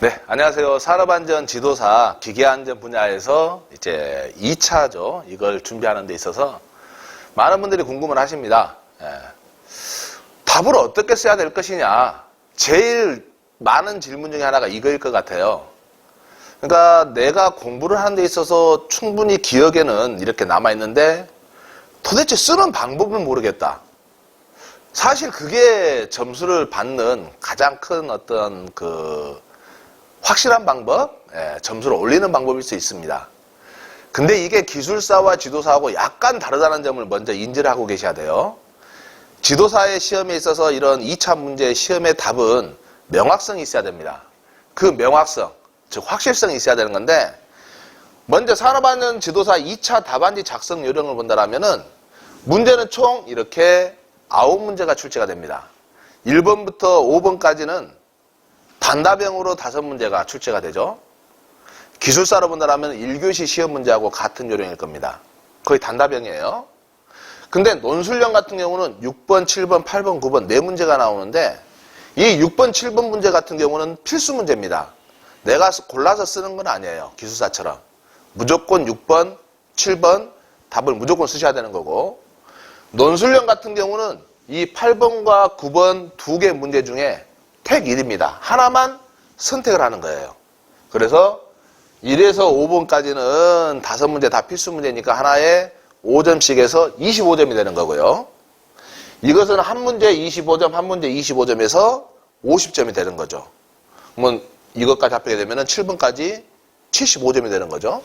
네, 안녕하세요. 산업안전 지도사 기계안전 분야에서 이제 2차죠. 이걸 준비하는 데 있어서 많은 분들이 궁금을 하십니다. 답을 어떻게 써야 될 것이냐. 제일 많은 질문 중에 하나가 이거일 것 같아요. 그러니까 내가 공부를 하는 데 있어서 충분히 기억에는 이렇게 남아있는데 도대체 쓰는 방법을 모르겠다. 사실 그게 점수를 받는 가장 큰 어떤 확실한 방법, 점수를 올리는 방법일 수 있습니다. 근데 이게 기술사와 지도사하고 약간 다르다는 점을 먼저 인지를 하고 계셔야 돼요. 지도사의 시험에 있어서 이런 2차 문제 시험의 답은 명확성이 있어야 됩니다. 그 명확성, 즉 확실성이 있어야 되는 건데, 먼저 산업안전 지도사 2차 답안지 작성 요령을 본다라면은 문제는 총 이렇게 9문제가 출제가 됩니다. 1번부터 5번까지는 단답형으로 5문제가 출제가 되죠. 기술사로 본다면 1교시 시험 문제하고 같은 요령일 겁니다. 거의 단답형이에요. 근데 논술형 같은 경우는 6번, 7번, 8번, 9번 4문제가 나오는데 이 6번, 7번 문제 같은 경우는 필수 문제입니다. 내가 골라서 쓰는 건 아니에요. 기술사처럼. 무조건 6번, 7번 답을 무조건 쓰셔야 되는 거고, 논술형 같은 경우는 이 8번과 9번 2개 문제 중에 택 1입니다. 하나만 선택을 하는 거예요. 그래서 1에서 5번까지는 5문제 다 필수 문제니까 하나에 5점씩 해서 25점이 되는 거고요. 이것은 한 문제 25점, 한 문제 25점에서 50점이 되는 거죠. 그러면 이것까지 합하게 되면 7번까지 75점이 되는 거죠.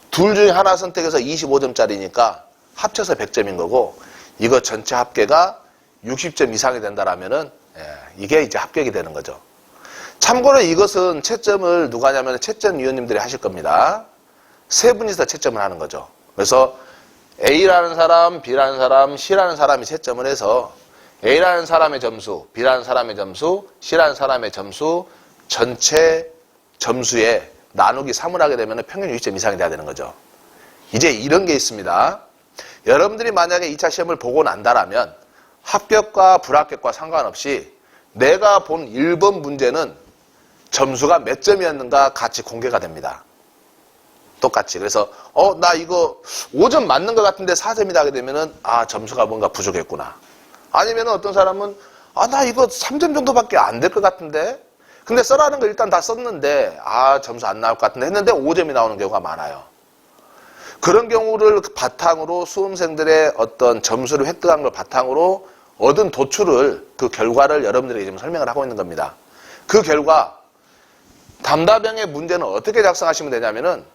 둘 중에 하나 선택해서 25점짜리니까 합쳐서 100점인 거고, 이거 전체 합계가 60점 이상이 된다라면은 이게 이제 합격이 되는 거죠. 참고로 이것은 채점을 누가 하냐면 채점위원님들이 하실 겁니다. 세 분이서 채점을 하는 거죠. 그래서 A라는 사람, B라는 사람, C라는 사람이 채점을 해서 A라는 사람의 점수, B라는 사람의 점수, C라는 사람의 점수 전체 점수에 나누기 3을 하게 되면 평균 60점 이상이 돼야 되는 거죠. 이제 이런 게 있습니다. 여러분들이 만약에 2차 시험을 보고 난다라면 합격과 불합격과 상관없이 내가 본 1번 문제는 점수가 몇 점이었는가 같이 공개가 됩니다. 똑같이. 그래서 나 이거 5점 맞는 것 같은데 4점이다 하게 되면은 점수가 뭔가 부족했구나. 아니면 어떤 사람은 나 이거 3점 정도밖에 안 될 것 같은데, 근데 써라는 거 일단 다 썼는데 점수 안 나올 것 같은데 했는데 5점이 나오는 경우가 많아요. 그런 경우를 바탕으로 수험생들의 어떤 점수를 획득한 걸 바탕으로 얻은 도출을, 그 결과를 여러분들에게 지금 설명을 하고 있는 겁니다. 그 결과 단답형의 문제는 어떻게 작성하시면 되냐면은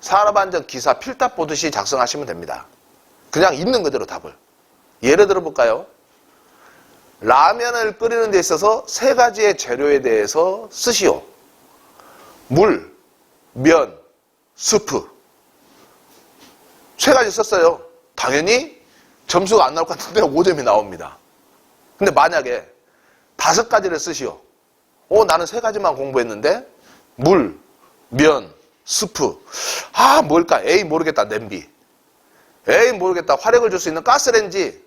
산업안전 기사 필답 보듯이 작성하시면 됩니다. 그냥 있는 그대로 답을. 예를 들어 볼까요? 라면을 끓이는 데 있어서 3가지의 재료에 대해서 쓰시오. 물, 면, 스프. 3가지 썼어요. 당연히 점수가 안 나올 것 같은데 5점이 나옵니다. 근데 만약에 5가지를 쓰시오. 나는 3가지만 공부했는데 물, 면, 스프. 뭘까? A 모르겠다. 냄비. A 모르겠다. 화력을 줄 수 있는 가스레인지.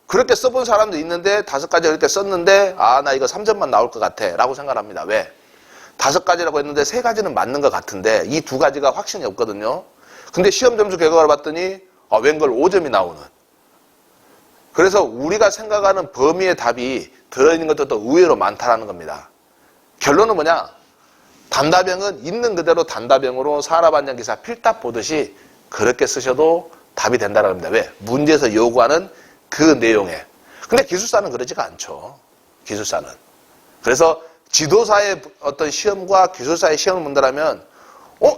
그렇게 써본 사람도 있는데 5가지 이렇게 썼는데 나 이거 3점만 나올 것 같아 라고 생각합니다. 왜? 5가지라고 했는데 3가지는 맞는 것 같은데 이 2가지가 확신이 없거든요. 근데 시험 점수 결과를 봤더니 웬걸 5점이 나오는. 그래서 우리가 생각하는 범위의 답이 들어있는 것도 의외로 많다라는 겁니다. 결론은 뭐냐? 단답형은 있는 그대로 단답형으로 산업안전기사 필답 보듯이 그렇게 쓰셔도 답이 된다는 겁니다. 왜? 문제에서 요구하는 그 내용에. 근데 기술사는 그러지가 않죠. 기술사는. 그래서 지도사의 어떤 시험과 기술사의 시험을 본다면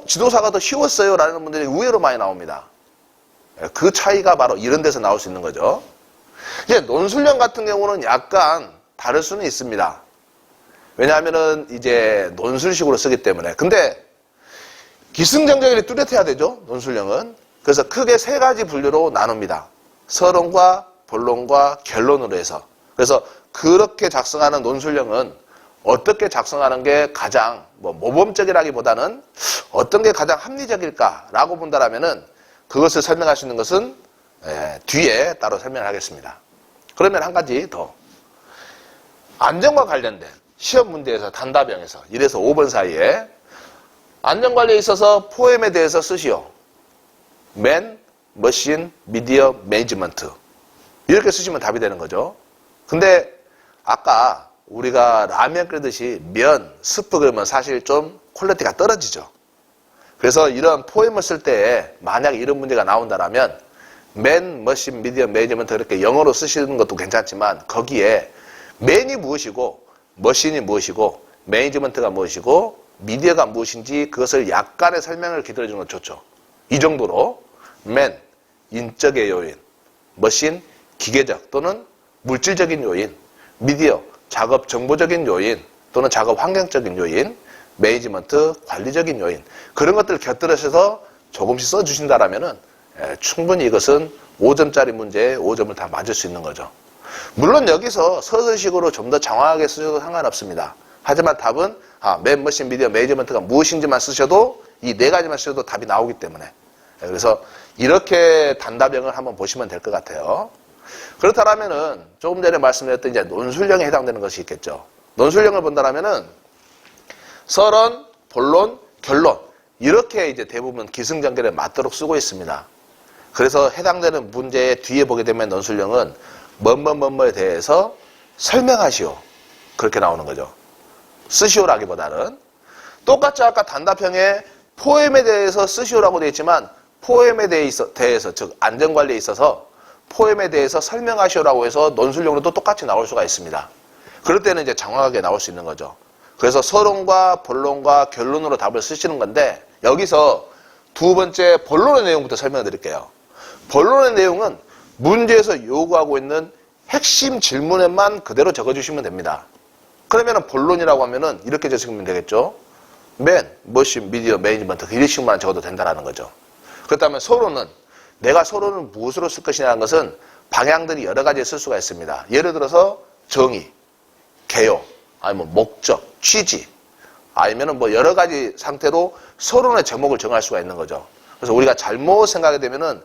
지도사가 더 쉬웠어요 라는 분들이 의외로 많이 나옵니다. 그 차이가 바로 이런 데서 나올 수 있는 거죠. 이제 논술형 같은 경우는 약간 다를 수는 있습니다. 왜냐하면은 이제 논술식으로 쓰기 때문에. 근데 기승전결이 뚜렷해야 되죠, 논술형은. 그래서 크게 3가지 분류로 나눕니다. 서론과 본론과 결론으로 해서. 그래서 그렇게 작성하는 논술형은 어떻게 작성하는 게 가장 모범적이라기보다는 어떤 게 가장 합리적일까라고 본다라면은 그것을 설명할 수 있는 것은 뒤에 따로 설명을 하겠습니다. 그러면 한 가지 더. 안전과 관련된 시험 문제에서 단답형에서 1에서 5번 사이에 안전관리에 있어서 포엠에 대해서 쓰시오. 맨, 머신, 미디어, 매니지먼트. 이렇게 쓰시면 답이 되는 거죠. 근데 아까 우리가 라면 끓이듯이 면, 스프 그러면 사실 좀 퀄리티가 떨어지죠. 그래서 이런 포엠을 쓸 때 만약에 이런 문제가 나온다라면 맨, 머신, 미디어, 매니지먼트 이렇게 영어로 쓰시는 것도 괜찮지만 거기에 맨이 무엇이고 머신이 무엇이고 매니지먼트가 무엇이고 미디어가 무엇인지 그것을 약간의 설명을 기다려 주는 건 좋죠. 이 정도로 맨, 인적의 요인, 머신, 기계적 또는 물질적인 요인, 미디어, 작업 정보적인 요인 또는 작업 환경적인 요인, 매니지먼트, 관리적인 요인 그런 것들을 곁들여서 조금씩 써주신다라면은 충분히 이것은 5점짜리 문제에 5점을 다 맞을 수 있는 거죠. 물론 여기서 서술식으로 좀 더 장황하게 쓰셔도 상관없습니다. 하지만 답은 맨, 머신, 미디어, 매니지먼트가 무엇인지만 쓰셔도 이 네 가지만 쓰셔도 답이 나오기 때문에 그래서 이렇게 단답형을 한번 보시면 될 것 같아요. 그렇다면은 조금 전에 말씀드렸던 이제 논술형에 해당되는 것이 있겠죠. 논술형을 본다면은 서론, 본론, 결론 이렇게 이제 대부분 기승전결에 맞도록 쓰고 있습니다. 그래서 해당되는 문제의 뒤에 보게 되면 논술형은 뭐뭐뭐뭐에 대해서 설명하시오 그렇게 나오는 거죠. 쓰시오라기보다는 똑같이 아까 단답형에 포엠에 대해서 쓰시오라고 되어 있지만 포엠에 대해서 즉 안전관리에 있어서 포엠에 대해서 설명하시오라고 해서 논술형으로도 똑같이 나올 수가 있습니다. 그럴 때는 이제 정확하게 나올 수 있는 거죠. 그래서 서론과 본론과 결론으로 답을 쓰시는 건데 여기서 두 번째 본론의 내용부터 설명해 드릴게요. 본론의 내용은 문제에서 요구하고 있는 핵심 질문에만 그대로 적어주시면 됩니다. 그러면 본론이라고 하면은 이렇게 적으면 되겠죠. 맨, 머신, 미디어, 매니지먼트 이런 식으로만 적어도 된다는 거죠. 그렇다면 서론은 내가 서론을 무엇으로 쓸 것이냐는 것은 방향들이 여러 가지 쓸 수가 있습니다. 예를 들어서 정의, 개요, 아니면 목적, 취지, 아니면 뭐 여러 가지 상태로 서론의 제목을 정할 수가 있는 거죠. 그래서 우리가 잘못 생각하게 되면은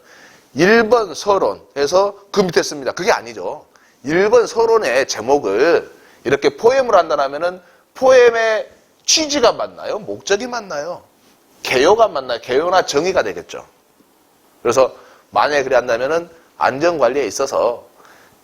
1번 서론에서 그 밑에 씁니다. 그게 아니죠. 1번 서론의 제목을 이렇게 포엠을 한다면은 포엠의 취지가 맞나요? 목적이 맞나요? 개요가 맞나요? 개요나 정의가 되겠죠. 그래서 만약에 그래 한다면은 안전관리에 있어서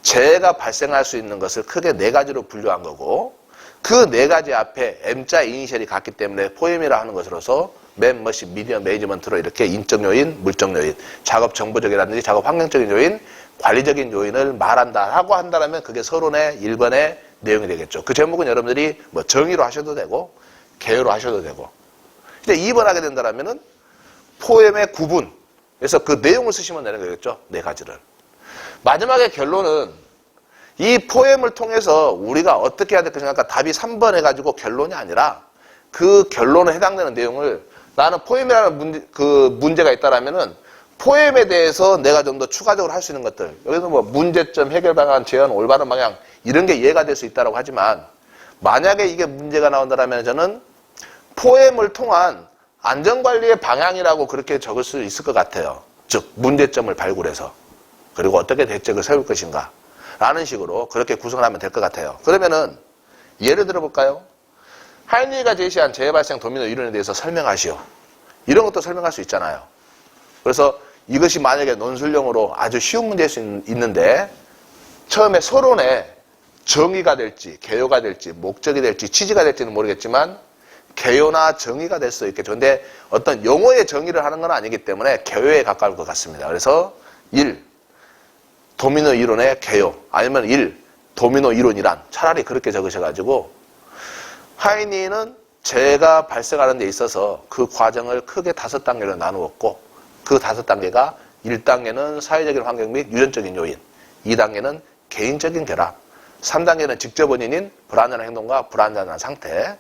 재해가 발생할 수 있는 것을 크게 네 가지로 분류한 거고 그 네 가지 앞에 M자 이니셜이 같기 때문에 포엠이라 하는 것으로서 맨, 머신, 미디어, 매니지먼트로 이렇게 인적 요인, 물적 요인, 작업 정보적이라든지 작업 환경적인 요인, 관리적인 요인을 말한다 하고 한다면 그게 서론의 1번의 내용이 되겠죠. 그 제목은 여러분들이 뭐 정의로 하셔도 되고 개요로 하셔도 되고 근데 2번 하게 된다면은 포엠의 구분 그래서 그 내용을 쓰시면 되는 거겠죠. 네 가지를. 마지막에 결론은 이 포엠을 통해서 우리가 어떻게 해야 될 것인가 그러니까 답이 3번 해가지고 결론이 아니라 그 결론에 해당되는 내용을 나는 포엠이라는 문제가 있다라면은 포엠에 대해서 내가 좀 더 추가적으로 할 수 있는 것들 여기서 뭐 문제점, 해결 방안, 제안, 올바른 방향 이런 게 이해가 될 수 있다고 하지만 만약에 이게 문제가 나온다면 저는 포엠을 통한 안전관리의 방향이라고 그렇게 적을 수 있을 것 같아요. 즉 문제점을 발굴해서 그리고 어떻게 대책을 세울 것인가 라는 식으로 그렇게 구성을 하면 될 것 같아요. 그러면은 예를 들어 볼까요? 하이니가 제시한 재해발생 도미노 이론에 대해서 설명하시오. 이런 것도 설명할 수 있잖아요. 그래서 이것이 만약에 논술형으로 아주 쉬운 문제일 수 있는데 처음에 서론에 정의가 될지 개요가 될지 목적이 될지 취지가 될지는 모르겠지만 개요나 정의가 될 수 있겠죠. 근데 어떤 용어의 정의를 하는 건 아니기 때문에 개요에 가까울 것 같습니다. 그래서 1. 도미노 이론의 개요 아니면 1. 도미노 이론이란 차라리 그렇게 적으셔가지고 하이니는 재해가 발생하는 데 있어서 그 과정을 크게 5단계로 나누었고 그 5단계가 1단계는 사회적인 환경 및 유전적인 요인 2단계는 개인적인 결합 3단계는 직접 원인인 불안전한 행동과 불안전한 상태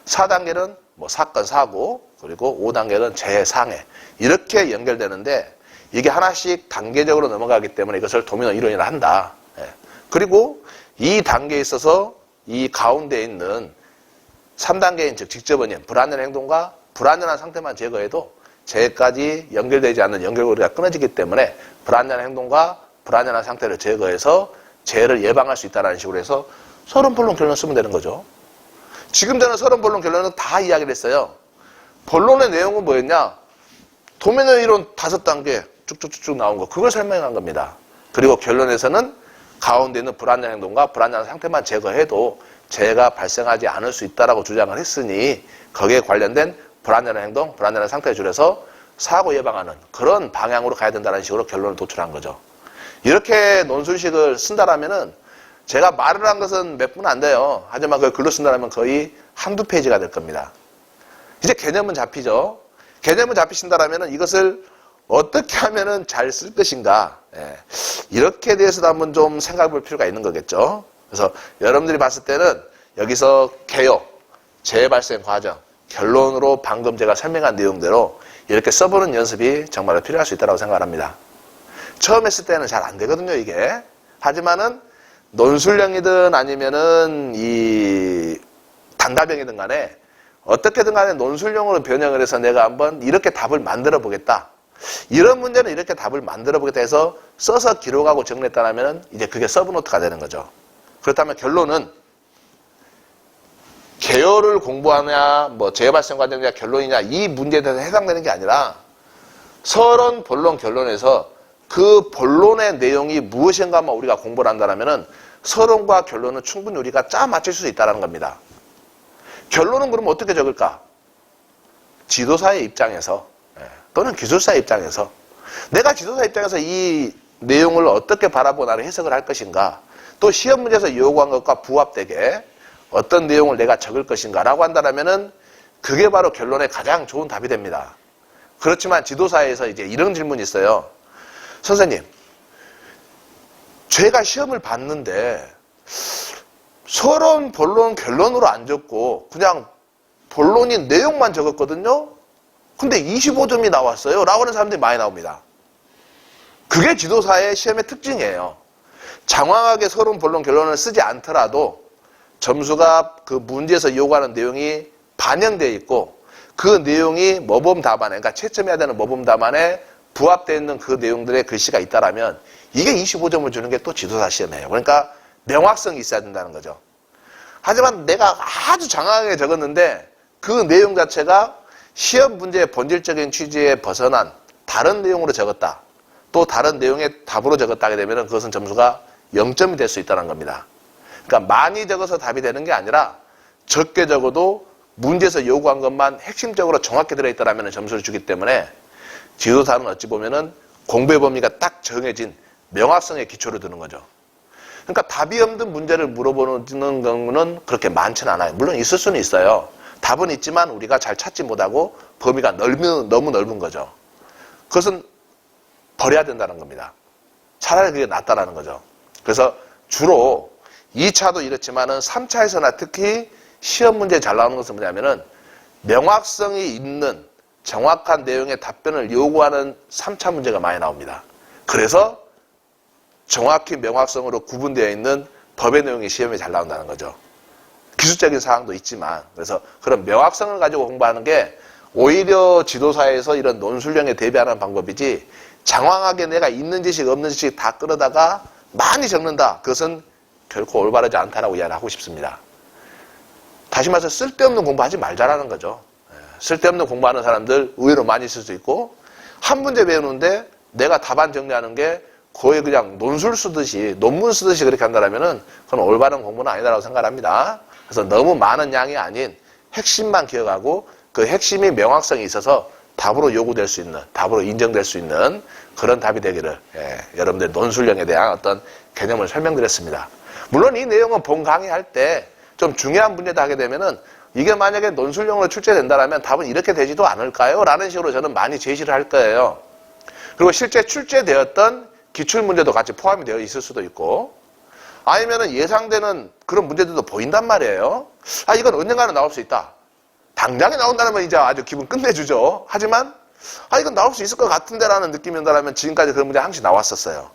4단계는 뭐 사건, 사고 그리고 5단계는 재해, 상해 이렇게 연결되는데 이게 하나씩 단계적으로 넘어가기 때문에 이것을 도미노 이론이라 한다. 그리고 이 단계에 있어서 이 가운데 있는 3단계인 즉 직접 원인, 불안전한 행동과 불안전한 상태만 제거해도 재해까지 연결되지 않는 연결고리가 끊어지기 때문에 불안전한 행동과 불안전한 상태를 제거해서 재해를 예방할 수 있다는 식으로 해서 서론, 본론, 결론 쓰면 되는 거죠. 지금 저는 서론, 본론, 결론은 다 이야기를 했어요. 본론의 내용은 뭐였냐? 도매너 이론 5단계 쭉쭉쭉 나온 거, 그걸 설명한 겁니다. 그리고 결론에서는 가운데 있는 불안정 행동과 불안정한 상태만 제거해도 재해가 발생하지 않을 수 있다라고 주장을 했으니 거기에 관련된 불안정한 행동, 불안정한 상태를 줄여서 사고 예방하는 그런 방향으로 가야 된다는 식으로 결론을 도출한 거죠. 이렇게 논술식을 쓴다라면은 제가 말을 한 것은 몇 분 안 돼요. 하지만 그걸 글로 쓴다라면 거의 한두 페이지가 될 겁니다. 이제 개념은 잡히죠. 개념은 잡히신다라면은 이것을 어떻게 하면은 잘 쓸 것인가, 이렇게 대해서도 한번 좀 생각해 볼 필요가 있는 거겠죠. 그래서 여러분들이 봤을 때는 여기서 개요, 재해 발생 과정, 결론으로 방금 제가 설명한 내용대로 이렇게 써보는 연습이 정말로 필요할 수 있다고 생각합니다. 처음 했을 때는 잘 안 되거든요, 이게. 하지만은 논술형이든 아니면은 이 단답형이든 간에 어떻게든 간에 논술형으로 변형을 해서 내가 한번 이렇게 답을 만들어 보겠다. 이런 문제는 이렇게 답을 만들어 보겠다 해서 써서 기록하고 정리했다면 이제 그게 서브노트가 되는 거죠. 그렇다면 결론은 개요를 공부하냐, 뭐 재해 발생 과정이냐, 결론이냐, 이 문제에 대해서 해당되는 게 아니라 서론, 본론, 결론에서 그 본론의 내용이 무엇인가만 우리가 공부를 한다면 서론과 결론은 충분히 우리가 짜 맞출 수 있다는 겁니다. 결론은 그럼 어떻게 적을까? 지도사의 입장에서, 또는 기술사의 입장에서, 내가 지도사 입장에서 이 내용을 어떻게 바라보고 나를 해석을 할 것인가, 또 시험 문제에서 요구한 것과 부합되게 어떤 내용을 내가 적을 것인가 라고 한다면은 그게 바로 결론의 가장 좋은 답이 됩니다. 그렇지만 지도사에서 이제 이런 질문이 있어요. 선생님, 제가 시험을 봤는데 서론, 본론, 결론으로 안 적고 그냥 본론인 내용만 적었거든요. 근데 25점이 나왔어요 라고 하는 사람들이 많이 나옵니다. 그게 지도사의 시험의 특징이에요. 장황하게 서론, 본론, 결론을 쓰지 않더라도 점수가 그 문제에서 요구하는 내용이 반영되어 있고 그 내용이 모범 답안에, 그러니까 채점해야 되는 모범 답안에 부합되어 있는 그 내용들의 글씨가 있다라면 이게 25점을 주는 게 또 지도사 시험이에요. 그러니까 명확성이 있어야 된다는 거죠. 하지만 내가 아주 장황하게 적었는데 그 내용 자체가 시험 문제의 본질적인 취지에 벗어난 다른 내용으로 적었다. 또 다른 내용의 답으로 적었다 하게 되면 그것은 점수가 0점이 될 수 있다는 겁니다. 그러니까 많이 적어서 답이 되는 게 아니라 적게 적어도 문제에서 요구한 것만 핵심적으로 정확히 들어있다면 점수를 주기 때문에 지도사는 어찌 보면은 공부의 범위가 딱 정해진 명확성의 기초를 두는 거죠. 그러니까 답이 없는 문제를 물어보는 경우는 그렇게 많지는 않아요. 물론 있을 수는 있어요. 답은 있지만 우리가 잘 찾지 못하고 범위가 너무 넓은 거죠. 그것은 버려야 된다는 겁니다. 차라리 그게 낫다라는 거죠. 그래서 주로 2차도 이렇지만은 3차에서나 특히 시험 문제에 잘 나오는 것은 뭐냐면은 명확성이 있는 정확한 내용의 답변을 요구하는 3차 문제가 많이 나옵니다. 그래서 정확히 명확성으로 구분되어 있는 법의 내용이 시험에 잘 나온다는 거죠. 기술적인 사항도 있지만, 그래서 그런 명확성을 가지고 공부하는 게 오히려 지도사에서 이런 논술형에 대비하는 방법이지, 장황하게 내가 있는 지식 없는 지식 다 끌어다가 많이 적는다, 그것은 결코 올바르지 않다라고 이야기를 하고 싶습니다. 다시 말해서 쓸데없는 공부하지 말자라는 거죠. 쓸데없는 공부하는 사람들 의외로 많이 있을 수 있고, 한 문제 배우는데 내가 답안 정리하는 게 거의 그냥 논술 쓰듯이, 논문 쓰듯이 그렇게 한다면은 그건 올바른 공부는 아니다라고 생각합니다. 그래서 너무 많은 양이 아닌 핵심만 기억하고 그 핵심이 명확성이 있어서 답으로 요구될 수 있는, 답으로 인정될 수 있는 그런 답이 되기를, 여러분들 논술형에 대한 어떤 개념을 설명드렸습니다. 물론 이 내용은 본 강의할 때 좀 중요한 문제다 하게 되면은 이게 만약에 논술형으로 출제된다면 답은 이렇게 되지도 않을까요? 라는 식으로 저는 많이 제시를 할 거예요. 그리고 실제 출제되었던 기출문제도 같이 포함이 되어 있을 수도 있고, 아니면은 예상되는 그런 문제들도 보인단 말이에요. 아, 이건 언젠가는 나올 수 있다. 당장에 나온다는 건 이제 아주 기분 끝내주죠. 하지만, 아, 이건 나올 수 있을 것 같은데 라는 느낌이 온다면 지금까지 그런 문제 항상 나왔었어요.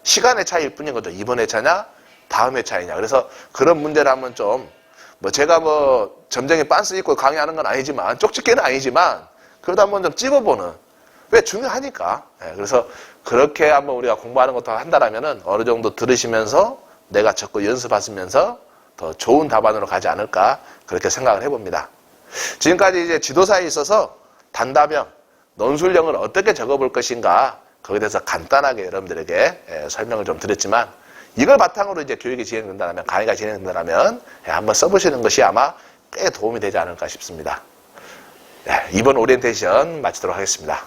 시간의 차이일 뿐인 거죠. 이번 회차냐, 다음 회차이냐. 그래서 그런 문제를 한번 좀, 제가 점쟁이 빤스 입고 강의하는 건 아니지만, 쪽집게는 아니지만, 그래도 한번 좀 찝어보는. 왜? 중요하니까. 그래서 그렇게 한번 우리가 공부하는 것도 한다라면은 어느 정도 들으시면서 내가 적고 연습하시면서 더 좋은 답안으로 가지 않을까 그렇게 생각을 해봅니다. 지금까지 이제 지도사에 있어서 단답형, 논술형을 어떻게 적어볼 것인가, 거기에 대해서 간단하게 여러분들에게 설명을 좀 드렸지만, 이걸 바탕으로 이제 교육이 진행된다면, 강의가 진행된다면 한번 써보시는 것이 아마 꽤 도움이 되지 않을까 싶습니다. 네, 이번 오리엔테이션 마치도록 하겠습니다.